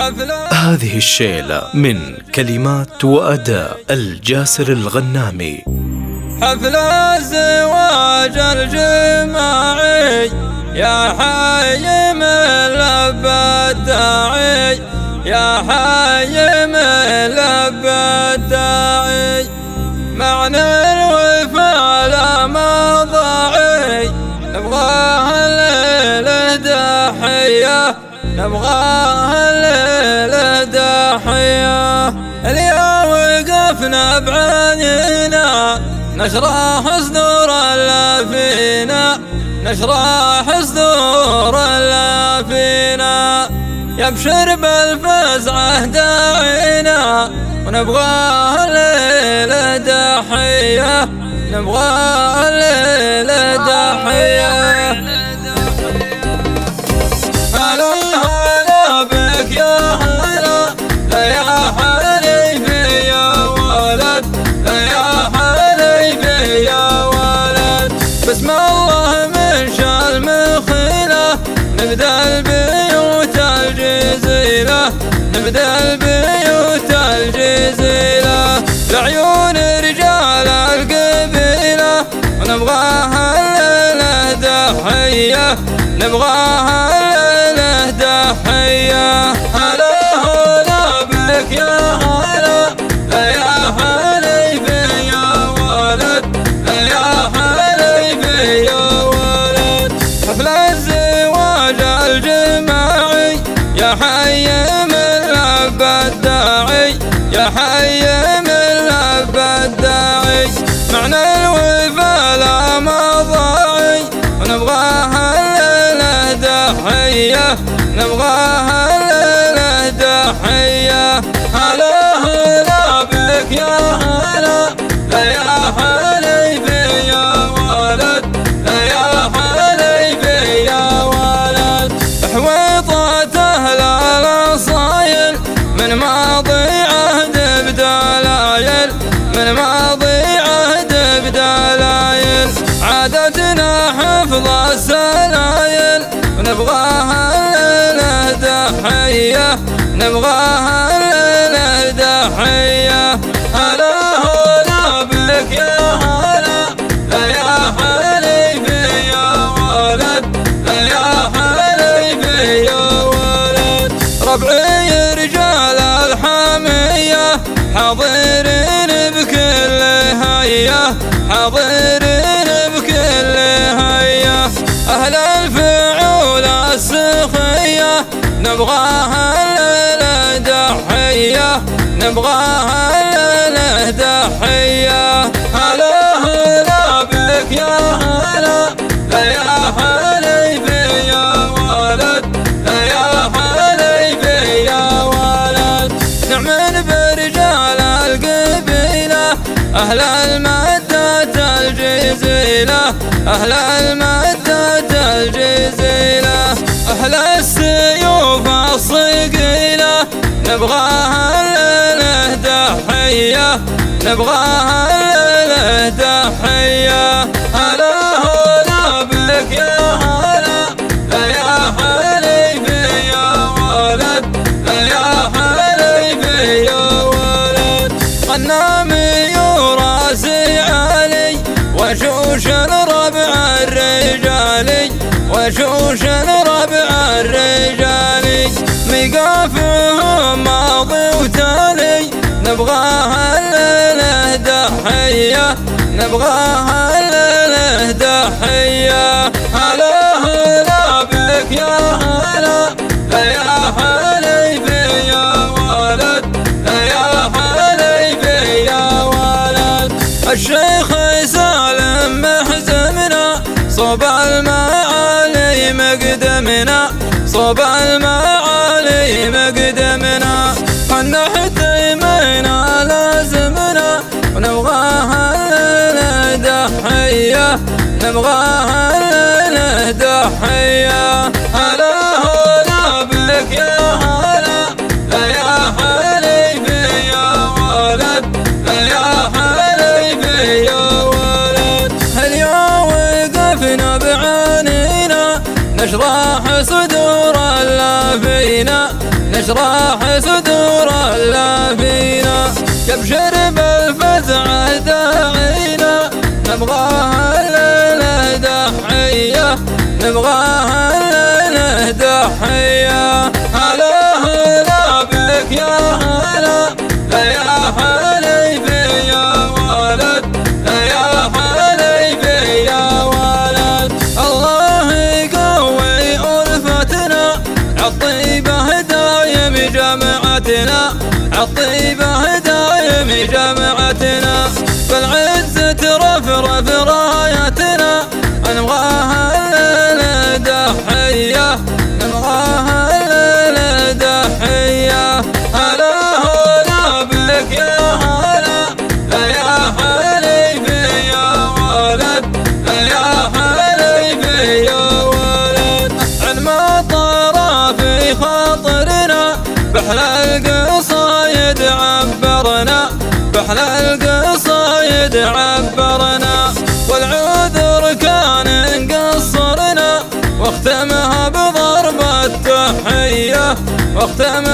هذه الشيلة من كلمات وأداء الجاسر الغنامي. حفل الزواج الجماعي يا حي من لبى الداعي، يا حي من لبى الداعي، معنى الوفا لا مضاعي، نبغاها الليلة دحية، نبغاها الليلة دحية. اليوم وقفنا بعينينا نشرح صدور اللي فينا، نشرح صدور اللي فينا، يبشر بالفزعة داعينا، ونبغاها الليلة دحية، نبغاها الليلة دحية. هلا هلا بك يا هلا، يا حليفي يا ولد، يا حليفي يا ولد، بسم الله من شال مخيلة، نبدأ البيوت الجزيلة، نبدأ البيوت الجزيلة، لعيون رجال القبيلة، ونبغاها الليلة دحية، نبغاها الليلة دحية. هلا هلا بك يا هلا، يا حليفي يا ولد، يا حليفي يا ولد، حفل الزواج الجماعي يا حي من لبى الداعي، يا حي من لبى الداعي، معنى الوفا لا مضاعي، ونبغاها الليلة دحية، نبغاها الليلة دحية. هلا هلا بك يا هلا، يا حليفي يا ولد، يا حليفي يا ولد، حويطة أهل الأصايل من ماضي عهد بدلايل، من ماضي عهد بدلايل، عادتنا حفظ السلايل، ونبغاها الليلة دحية، نبغاها الليلة دحية. هلا هلا بك يا هلا، يا حليفي يا ولد، يا حليفي يا ولد، ربعي رجال الحمية حاضرين بكل هية، حاضرين بكل هية، أهل الفعول السخية، نبغاها الليلة دحية، نبغاها الليلة دحية. هلا هلا بك يا هلا، يا حليفي يا ولد، يا حليفي يا ولد، نعمل برجال القبيلة، أهل المدة الجزيلة، أهل المدة الجزيلة، أهل السيوف الصقيلة، نبغاها الليلة دحية، نبغاها الليلة دحية. هلا هلا بك يا هلا، يا حليفي يا ولد، يا حليفي يا ولد، غنامي وراسي علي، وشوش الربع الرجالي، وشوش الربع الرجالي، ميقافهم ماضي وتالي، نبغاها الليلة دحية، نبغاها الليلة دحية. هلا هلا بك يا هلا، يا حليفي يا ولد، يا حليفي يا ولد، الشيخ سالم محزمنا، صوب المعالي مقدمنا، صوب المعالي مقدمنا، حنا حتيمينا لازمنا، ونبغاها الليلة دحية، نبغاها الليلة دحية. هلا هلا بك يا هلا، يا حليفي يا ولد، يا حليفي يا ولد، اليوم وقفنا بعينينا نشرح صدور اللي نشرح صدور اللافينا يبشر بالفزع داعينا نبغاها الليلة دحية نبغاها الليلة دحية هلا هلا بك يا هلا يا حليفي يا ولد يا حليفي يا ولد الله يقوي ألفتنا عالطيبة دايم جمعتنا عالطيبة دايم جمعتنا بالعز ترفرف رايتنا نبغاها الليلة دحية نبغاها الليلة دحية هلا هلا بك يا هلا يا حليفي يا ولد يا حليفي يا ولد علم طرى في خاطرنا بأحلى القصايد عبرنا بأحلى القصايد عبرنا والعذر كان قصرنا واختمها بضربة تحية واختمها